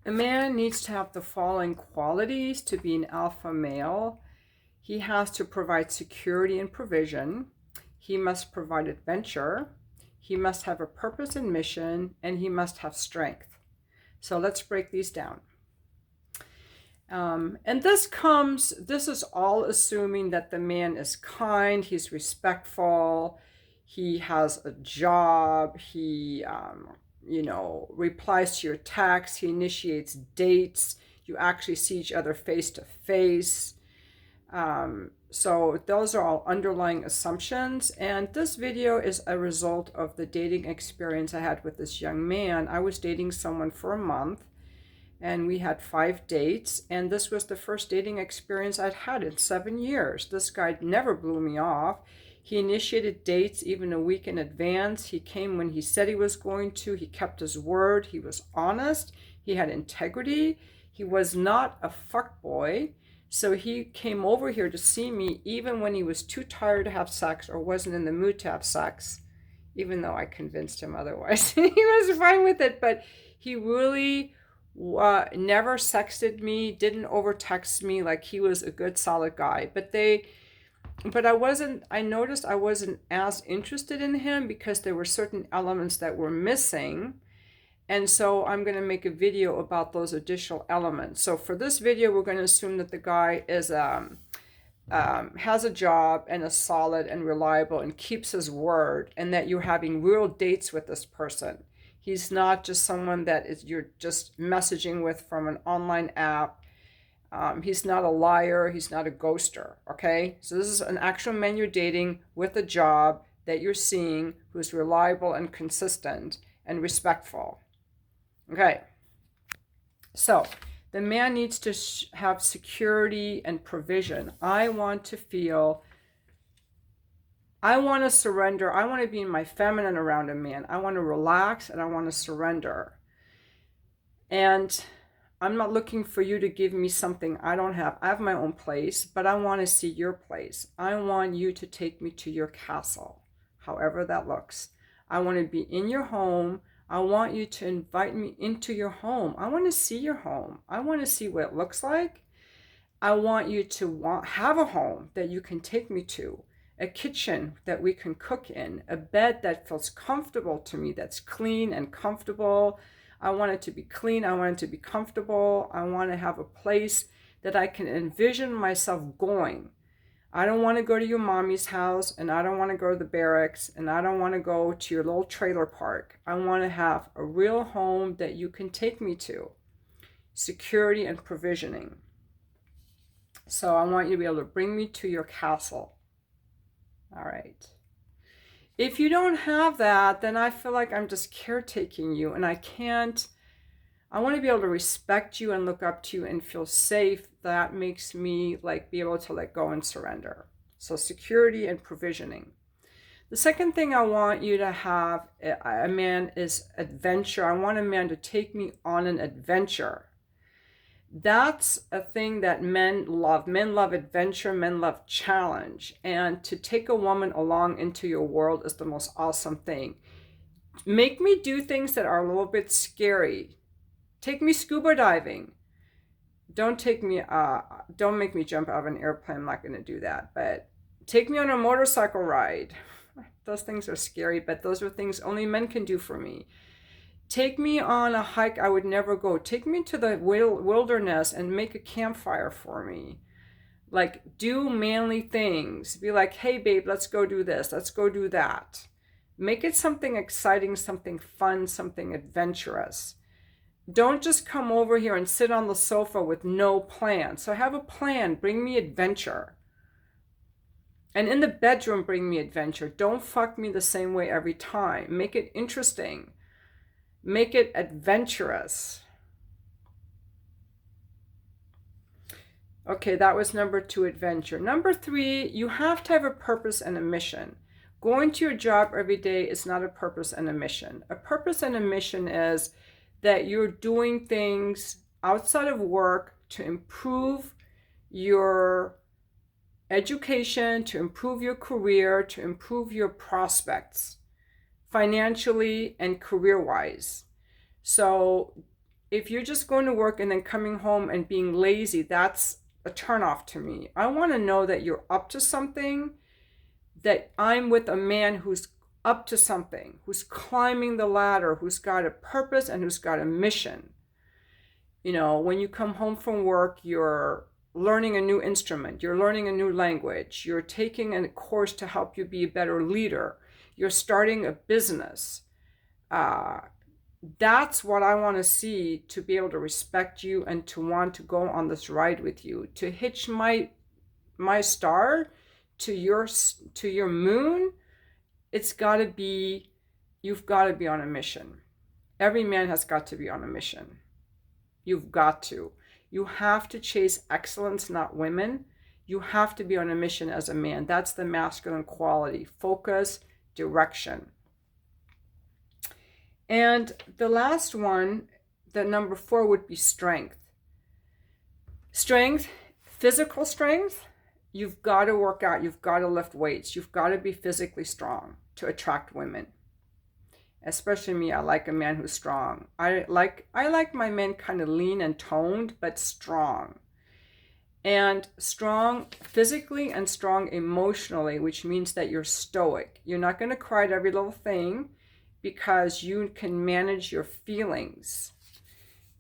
A man needs to have the following qualities to be an alpha male. He has to provide security and provision. He must provide adventure. He must have a purpose and mission, and he must have strength. So let's break these down. And this is all assuming that the man is kind, he's respectful, he has a job, he, replies to your texts, he initiates dates, you actually see each other face to face. So those are all underlying assumptions. And this video is a result of the dating experience I had with this young man. I was dating someone for a month, and we had 5 dates, and this was the first dating experience I'd had in 7 years. This guy never blew me off. He initiated dates even a week in advance. He came when he said he was going to. He kept his word. He was honest. He had integrity. He was not a fuckboy. So he came over here to see me even when he was too tired to have sex or wasn't in the mood to have sex, even though I convinced him otherwise. He was fine with it, but he really never sexted me, didn't over text me. Like, he was a good solid guy. But I noticed I wasn't as interested in him because there were certain elements that were missing. And so I'm going to make a video about those additional elements. So for this video, we're going to assume that the guy is has a job and is solid and reliable and keeps his word, and that you're having real dates with this person. He's not just someone that you're just messaging with from an online app. He's not a liar. He's not a ghoster. Okay? So this is an actual man you're dating with a job that you're seeing, who's reliable and consistent and respectful. Okay. So the man needs to have security and provision. I want to surrender. I want to be in my feminine around a man. I want to relax and I want to surrender. And I'm not looking for you to give me something I don't have. I have my own place, but I want to see your place. I want you to take me to your castle, however that looks. I want to be in your home. I want you to invite me into your home. I want to see your home. I want to see what it looks like. I want you to have a home that you can take me to, a kitchen that we can cook in, a bed that feels comfortable to me, that's clean and comfortable. I want it to be clean. I want it to be comfortable. I want to have a place that I can envision myself going. I don't want to go to your mommy's house, and I don't want to go to the barracks, and I don't want to go to your little trailer park. I want to have a real home that you can take me to. Security and provisioning. So I want you to be able to bring me to your castle. All right. If you don't have that, then I feel like I'm just caretaking you, and I want to be able to respect you and look up to you and feel safe. That makes me be able to let go and surrender. So security and provisioning. The second thing I want you to have, a man, is adventure. I want a man to take me on an adventure. That's a thing that men love. Men love adventure. Men love challenge. And to take a woman along into your world is the most awesome thing. Make me do things that are a little bit scary. Take me scuba diving. Don't make me jump out of an airplane. I'm not going to do that. But take me on a motorcycle ride. Those things are scary, but those are things only men can do for me. Take me on a hike I would never go. Take me to the wilderness and make a campfire for me. Do manly things. Be like, hey, babe, let's go do this. Let's go do that. Make it something exciting, something fun, something adventurous. Don't just come over here and sit on the sofa with no plan. So have a plan. Bring me adventure. And in the bedroom, bring me adventure. Don't fuck me the same way every time. Make it interesting. Make it adventurous. Okay, that was number 2, adventure. Number 3, you have to have a purpose and a mission. Going to your job every day is not a purpose and a mission. A purpose and a mission is that you're doing things outside of work to improve your education, to improve your career, to improve your prospects financially and career-wise. So if you're just going to work and then coming home and being lazy, that's a turnoff to me. I want to know that you're up to something, that I'm with a man who's up to something, who's climbing the ladder, who's got a purpose and who's got a mission. You know, when you come home from work, you're learning a new instrument, you're learning a new language, you're taking a course to help you be a better leader, you're starting a business. That's what I want to see, to be able to respect you and to want to go on this ride with you, to hitch my star to your moon. It's got to be, you've got to be on a mission. Every man has got to be on a mission. You've got to. You have to chase excellence, not women. You have to be on a mission as a man. That's the masculine quality. Focus, direction. And the last one, the number 4, would be strength. Strength, physical strength. You've got to work out. You've got to lift weights. You've got to be physically strong to attract women. Especially me, I like a man who's strong. I like my men kind of lean and toned, but strong. And strong physically and strong emotionally, which means that you're stoic. You're not going to cry at every little thing, because you can manage your feelings.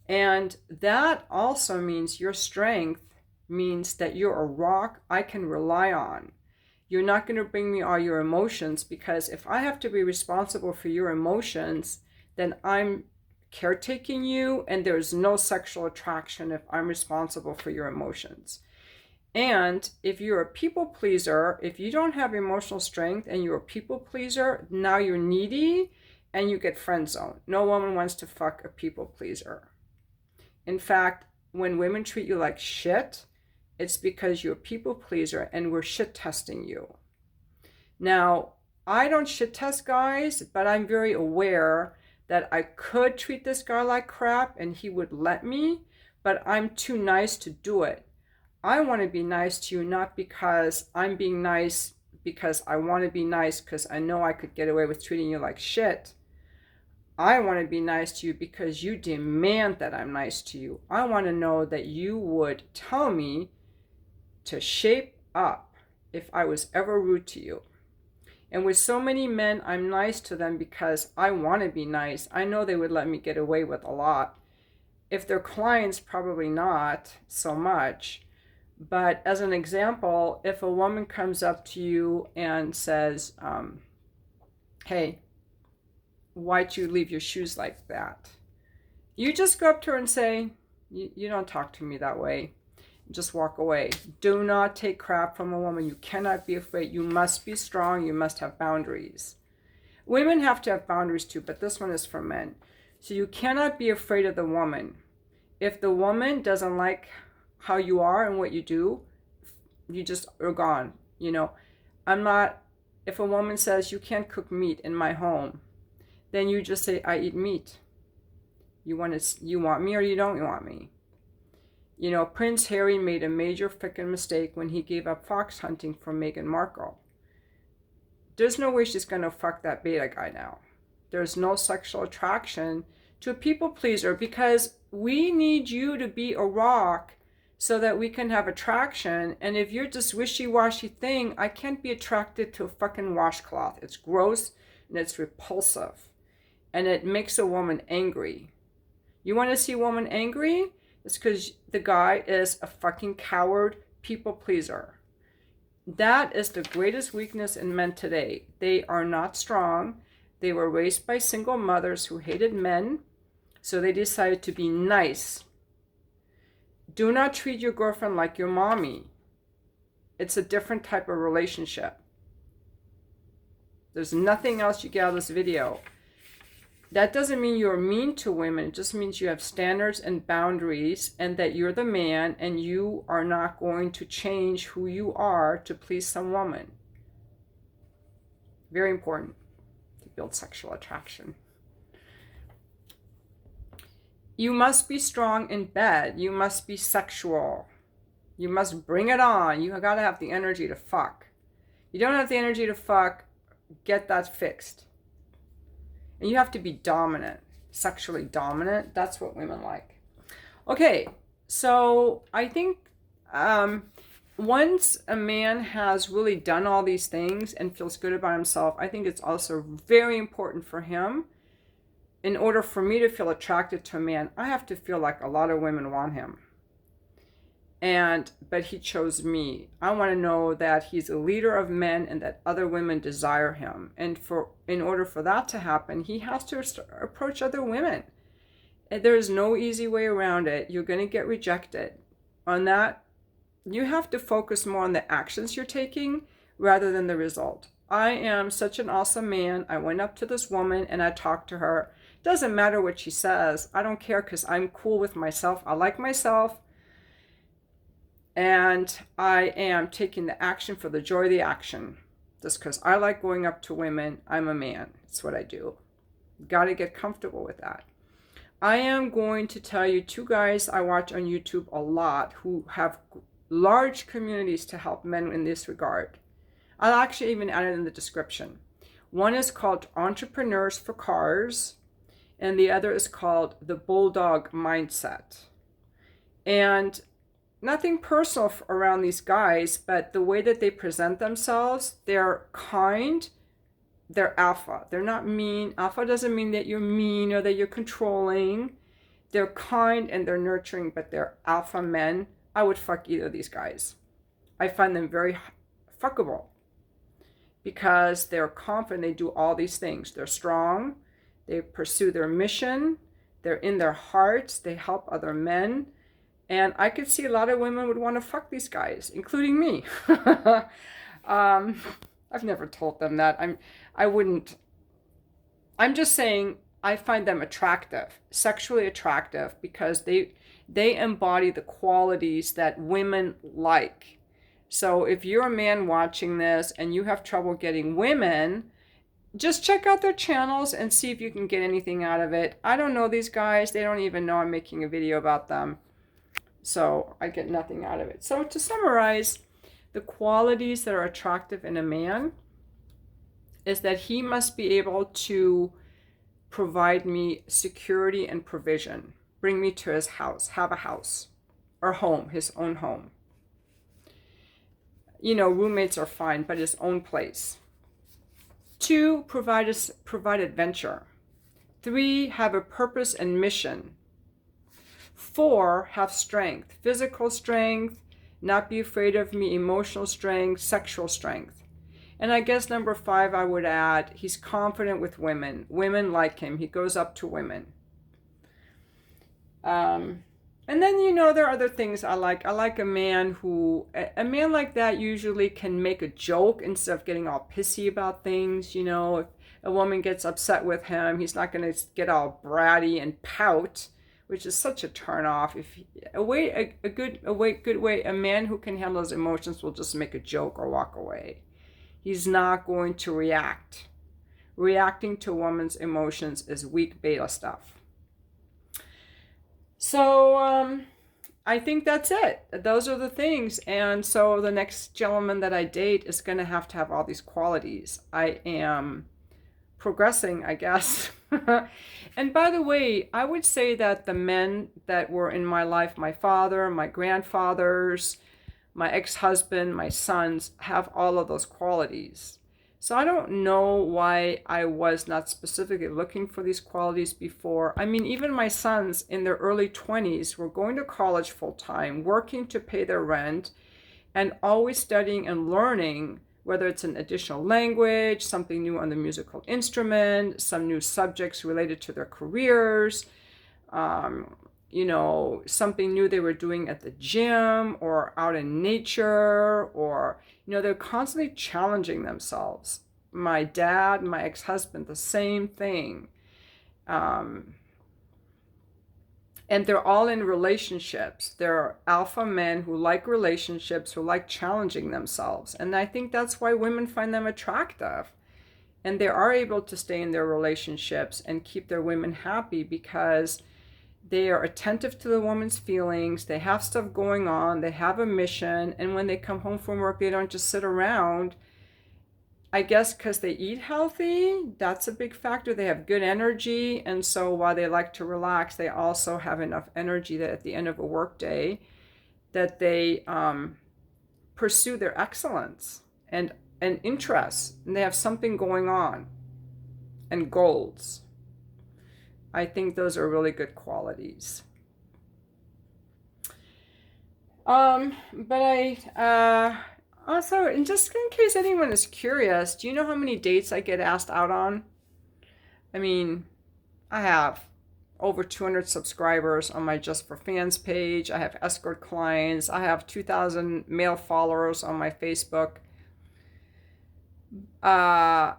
And that also means your strength means that you're a rock I can rely on. You're not going to bring me all your emotions, because if I have to be responsible for your emotions, then I'm caretaking you, and there's no sexual attraction if I'm responsible for your emotions. And if you're a people pleaser, if you don't have emotional strength and you're a people pleaser, now you're needy and you get friend zoned. No woman wants to fuck a people pleaser. In fact, when women treat you like shit, it's because you're a people pleaser and we're shit testing you. Now, I don't shit test guys, but I'm very aware that I could treat this guy like crap and he would let me, but I'm too nice to do it. I want to be nice to you, not because I'm being nice because I want to be nice because I know I could get away with treating you like shit. I want to be nice to you because you demand that I'm nice to you. I want to know that you would tell me to shape up if I was ever rude to you. And with so many men, I'm nice to them because I want to be nice. I know they would let me get away with a lot. If they're clients, probably not so much. But as an example, if a woman comes up to you and says, hey, why'd you leave your shoes like that? You just go up to her and say, you don't talk to me that way. Just walk away. Do not take crap from a woman. You cannot be afraid. You must be strong. You must have boundaries. Women have to have boundaries too, but this one is for men. So you cannot be afraid of the woman. If the woman doesn't like how you are and what you do, you just are gone. You know, if a woman says you can't cook meat in my home, then you just say, I eat meat. You want me or you don't want me? You know, Prince Harry made a major freaking mistake when he gave up fox hunting for Meghan Markle. There's no way she's going to fuck that beta guy now. There's no sexual attraction to a people pleaser, because we need you to be a rock so that we can have attraction. And if you're this wishy-washy thing, I can't be attracted to a fucking washcloth. It's gross and it's repulsive. And it makes a woman angry. You want to see a woman angry? It's because the guy is a fucking coward people pleaser. That is the greatest weakness in men today. They are not strong. They were raised by single mothers who hated men, so they decided to be nice. Do not treat your girlfriend like your mommy. It's a different type of relationship. There's nothing else you get out of this video. That doesn't mean you're mean to women. It just means you have standards and boundaries, and that you're the man and you are not going to change who you are to please some woman. Very important to build sexual attraction. You must be strong in bed. You must be sexual. You must bring it on. You got to have the energy to fuck. You don't have the energy to fuck, get that fixed. And you have to be dominant. sexually dominant. That's what women like. Okay, so I think once a man has really done all these things and feels good about himself, I think it's also very important for him, in order for me to feel attracted to a man, I have to feel like a lot of women want him. But he chose me. I want to know that he's a leader of men and that other women desire him. And in order for that to happen, he has to approach other women. And there is no easy way around it. You're going to get rejected. On that, you have to focus more on the actions you're taking rather than the result. I am such an awesome man. I went up to this woman and I talked to her. Doesn't matter what she says. I don't care, because I'm cool with myself. I like myself. And I am taking the action for the joy of the action. Just because I like going up to women, I'm a man. It's what I do. Got to get comfortable with that. I am going to tell you 2 guys I watch on YouTube a lot who have large communities to help men in this regard. I'll actually even add it in the description. One is called Entrepreneurs for Cars, and the other is called the Bulldog Mindset. And nothing personal around these guys, but the way that they present themselves, they're kind, they're alpha. They're not mean. Alpha doesn't mean that you're mean or that you're controlling. They're kind and they're nurturing, but they're alpha men. I would fuck either of these guys. I find them very fuckable because they're confident. They do all these things. They're strong. They pursue their mission. They're in their hearts. They help other men. And I could see a lot of women would want to fuck these guys, including me. I've never told them that. I wouldn't. I'm just saying I find them attractive, sexually attractive, because they embody the qualities that women like. So if you're a man watching this and you have trouble getting women, just check out their channels and see if you can get anything out of it. I don't know these guys. They don't even know I'm making a video about them. So I get nothing out of it. So to summarize, the qualities that are attractive in a man is that he must be able to provide me security and provision, bring me to his house, have a house or home, his own home. You know, roommates are fine, but his own place. 2, provide adventure. 3, have a purpose and mission. 4, have strength, physical strength, not be afraid of me, emotional strength, sexual strength. And I guess number 5, I would add, he's confident with women. Women like him. He goes up to women. And then, you know, there are other things I like. I like a man like that usually can make a joke instead of getting all pissy about things. You know, if a woman gets upset with him, he's not going to get all bratty and pout, which is such a turn off. A man who can handle his emotions will just make a joke or walk away. He's not going to react. Reacting to a woman's emotions is weak beta stuff. So I think that's it. Those are the things. And so the next gentleman that I date is going to have all these qualities. I am progressing, I guess. And by the way, I would say that the men that were in my life, my father, my grandfathers, my ex-husband, my sons, have all of those qualities. So I don't know why I was not specifically looking for these qualities before. I mean, even my sons in their early 20s were going to college full-time, working to pay their rent, and always studying and learning, whether it's an additional language, something new on the musical instrument, some new subjects related to their careers, you know, something new they were doing at the gym or out in nature, or, you know, they're constantly challenging themselves. My dad, my ex-husband, the same thing. And they're all in relationships. They're alpha men who like relationships, who like challenging themselves. And I think that's why women find them attractive. And they are able to stay in their relationships and keep their women happy because they are attentive to the woman's feelings. They have stuff going on. They have a mission. And when they come home from work, they don't just sit around I guess because they eat healthy, that's a big factor. They have good energy. And so while they like to relax, they also have enough energy that at the end of a work day, that they pursue their excellence and interests. And they have something going on and goals. I think those are really good qualities. But also, and just in case anyone is curious, do you know how many dates I get asked out on? I mean, I have over 200 subscribers on my Just for Fans page. I have escort clients. I have 2,000 male followers on my Facebook. But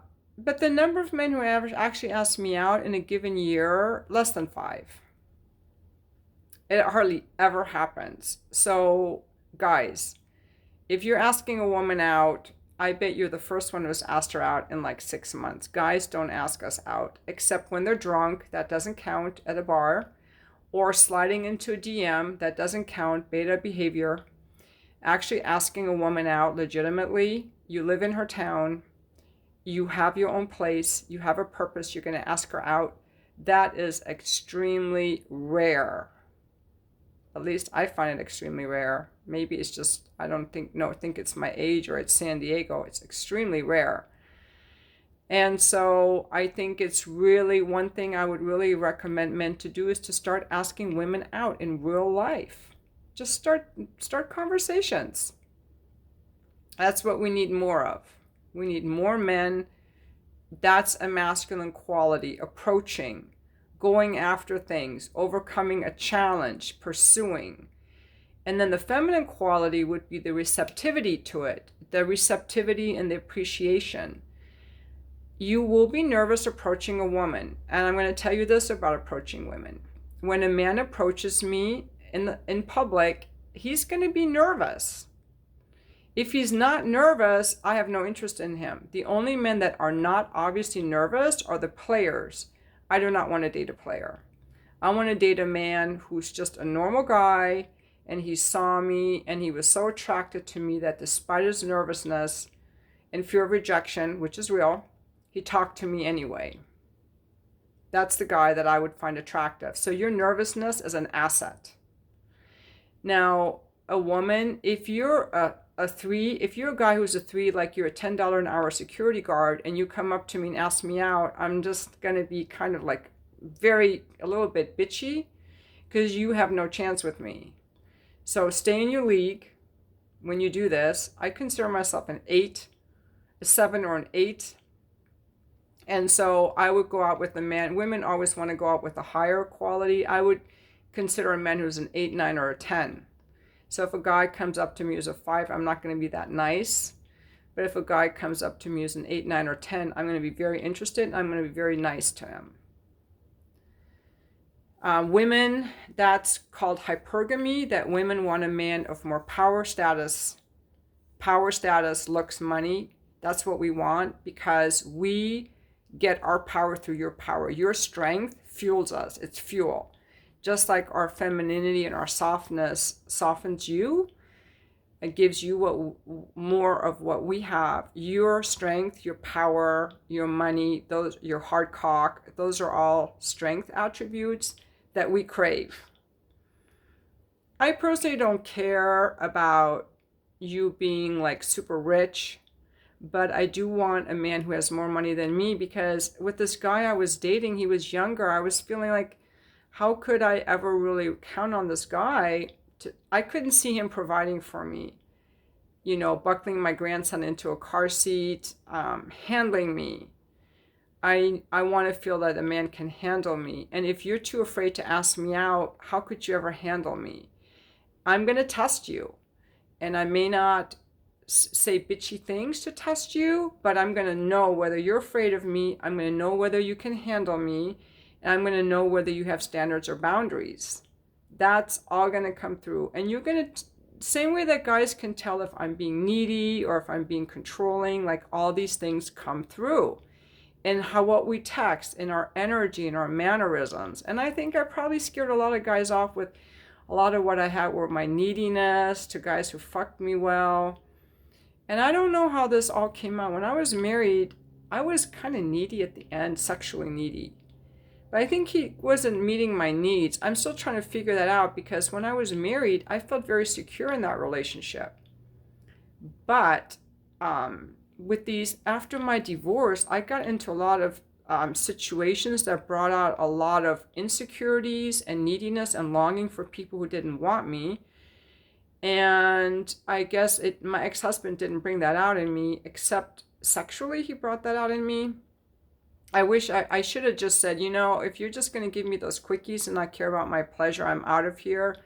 the number of men who actually ask me out in a given year, less than 5. It hardly ever happens. So, guys, if you're asking a woman out, I bet you're the first one who's asked her out in like 6 months. Guys don't ask us out, except when they're drunk. That doesn't count at a bar. Or sliding into a DM. That doesn't count. Beta behavior. Actually asking a woman out legitimately. You live in her town. You have your own place. You have a purpose. You're going to ask her out. That is extremely rare. At least I find it extremely rare. Maybe it's just, I think it's my age or it's San Diego. It's extremely rare. And so I think it's really, one thing I would really recommend men to do is to start asking women out in real life. Just start conversations. That's what we need more of. We need more men. That's a masculine quality, approaching, going after things, overcoming a challenge, pursuing. And then the feminine quality would be the receptivity to it, the receptivity and the appreciation. You will be nervous approaching a woman. And I'm going to tell you this about approaching women. When a man approaches me in public, he's going to be nervous. If he's not nervous, I have no interest in him. The only men that are not obviously nervous are the players. I do not want to date a player. I want to date a man who's just a normal guy, and he saw me and he was so attracted to me that despite his nervousness and fear of rejection, which is real, he talked to me anyway. That's the guy that I would find attractive. So your nervousness is an asset. Now, a woman, if you're a 3, if you're a guy who's a 3, like you're a $10 an hour security guard, and you come up to me and ask me out, I'm just going to be kind of like a little bit bitchy, because you have no chance with me. So stay in your league when you do this. I consider myself an 8, a 7 or an 8. And so I would go out with a man. Women always want to go out with a higher quality. I would consider a man who's an 8, 9, or a 10. So if a guy comes up to me as a 5, I'm not going to be that nice. But if a guy comes up to me as an 8, 9, or 10, I'm going to be very interested, and I'm going to be very nice to him. Women, that's called hypergamy, that women want a man of more power status, looks, money. That's what we want, because we get our power through your power. Your strength fuels us. It's fuel. Just like our femininity and our softness softens you, it gives you more of what we have. Your strength, your power, your money, your hard cock, those are all strength attributes that we crave. I personally don't care about you being like super rich, but I do want a man who has more money than me, because with this guy I was dating, he was younger. I was feeling like, how could I ever really count on this guy? I couldn't see him providing for me, buckling my grandson into a car seat, handling me. I want to feel that a man can handle me. And if you're too afraid to ask me out, how could you ever handle me? I'm going to test you. And I may not say bitchy things to test you, but I'm going to know whether you're afraid of me. I'm going to know whether you can handle me. And I'm going to know whether you have standards or boundaries. That's all going to come through. And you're going to, same way that guys can tell if I'm being needy or if I'm being controlling, like all these things come through. And what we text, in our energy, and our mannerisms. And I think I probably scared a lot of guys off with a lot of what I had were my neediness, to guys who fucked me well. And I don't know how this all came out. When I was married, I was kind of needy at the end, sexually needy. But I think he wasn't meeting my needs. I'm still trying to figure that out because when I was married, I felt very secure in that relationship. But with these, after my divorce, I got into a lot of situations that brought out a lot of insecurities and neediness and longing for people who didn't want me. And I guess my ex-husband didn't bring that out in me, except sexually he brought that out in me. I wish I should have just said, if you're just going to give me those quickies and not care about my pleasure, I'm out of here.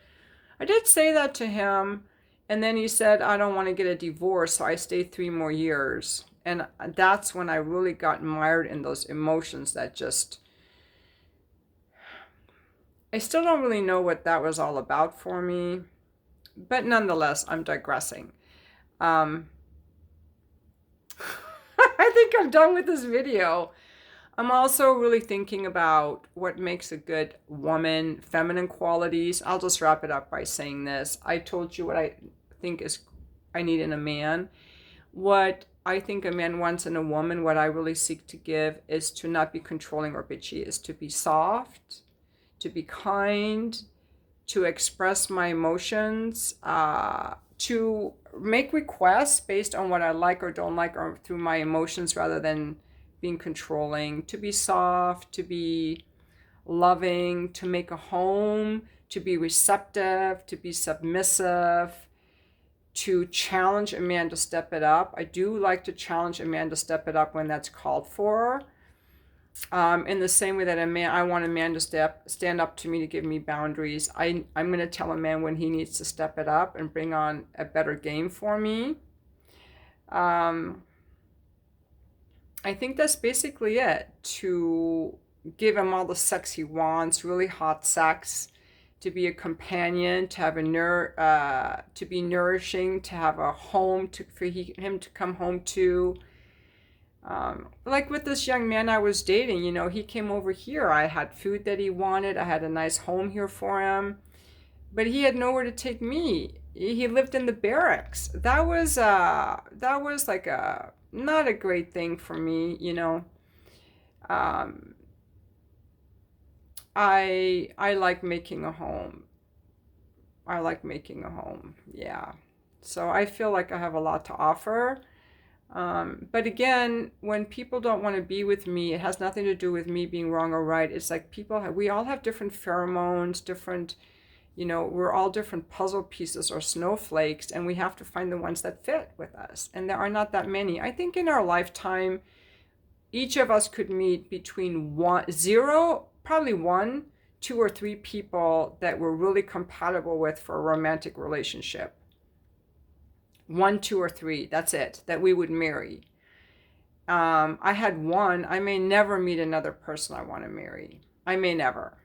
I did say that to him. And then he said, I don't want to get a divorce, so I stayed 3 more years. And that's when I really got mired in those emotions that just, I still don't really know what that was all about for me. But nonetheless, I'm digressing. I think I'm done with this video. I'm also really thinking about what makes a good woman, feminine qualities. I'll just wrap it up by saying this. I told you what I think I need in a man. What I think a man wants in a woman, what I really seek to give, is to not be controlling or bitchy, is to be soft, to be kind, to express my emotions, to make requests based on what I like or don't like or through my emotions rather than being controlling, to be soft, to be loving, to make a home, to be receptive, to be submissive, to challenge a man to step it up. I do like to challenge a man to step it up when that's called for. In the same way that I want a man to stand up to me, to give me boundaries. I'm going to tell a man when he needs to step it up and bring on a better game for me. I think that's basically it. To give him all the sex he wants, really hot sex, to be a companion, to have to be nourishing, to have a home for him to come home to. Like with this young man I was dating, he came over here. I had food that he wanted. I had a nice home here for him, but he had nowhere to take me. He lived in the barracks. That was like not a great thing for me, I like making a home. Yeah. So I feel like I have a lot to offer. But again, when people don't want to be with me, it has nothing to do with me being wrong or right. It's like we all have different pheromones, different, we're all different puzzle pieces or snowflakes, and we have to find the ones that fit with us. And there are not that many. I think in our lifetime, each of us could meet between 1, 2, or 3 people that we're really compatible with for a romantic relationship. 1, 2, or 3, that's it, that we would marry. I had one. I may never meet another person I want to marry. I may never.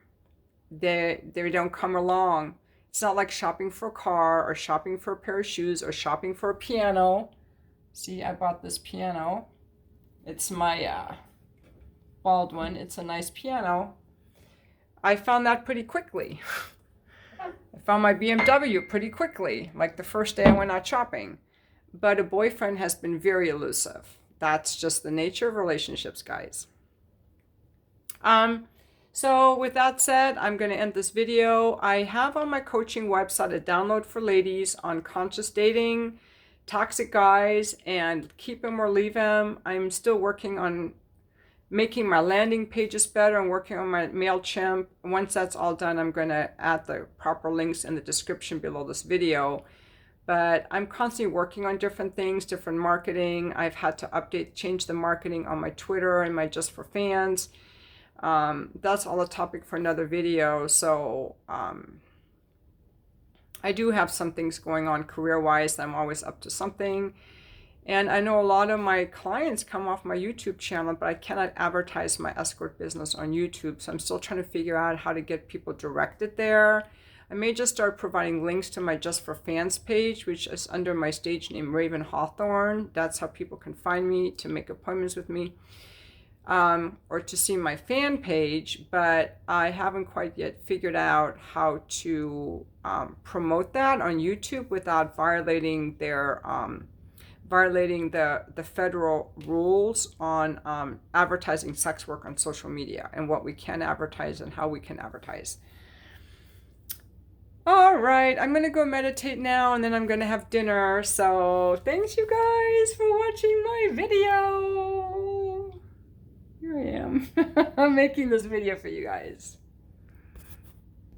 They don't come along. It's not like shopping for a car or shopping for a pair of shoes or shopping for a piano. See, I bought this piano. It's my Baldwin. It's a nice piano. I found that pretty quickly. I found my BMW pretty quickly, like the first day I went out shopping. But a boyfriend has been very elusive. That's just the nature of relationships, guys. So with that said, I'm going to end this video. I have on my coaching website a download for ladies on conscious dating, toxic guys, and keep him or leave him. I'm still working on making my landing pages better and working on my MailChimp. Once that's all done, I'm going to add the proper links in the description below this video. But I'm constantly working on different things, different marketing. I've had to change the marketing on my Twitter and my Just for Fans. That's all a topic for another video. So I do have some things going on career-wise. I'm always up to something. And I know a lot of my clients come off my YouTube channel, but I cannot advertise my escort business on YouTube. So I'm still trying to figure out how to get people directed there. I may just start providing links to my Just for Fans page, which is under my stage name, Raven Hawthorne. That's how people can find me to make appointments with me, or to see my fan page. But I haven't quite yet figured out how to promote that on YouTube without violating their violating the federal rules on advertising sex work on social media and what we can advertise and how we can advertise. All right, I'm going to go meditate now, and then I'm going to have dinner. So thanks, you guys, for watching my video. Here I am. I'm making this video for you guys.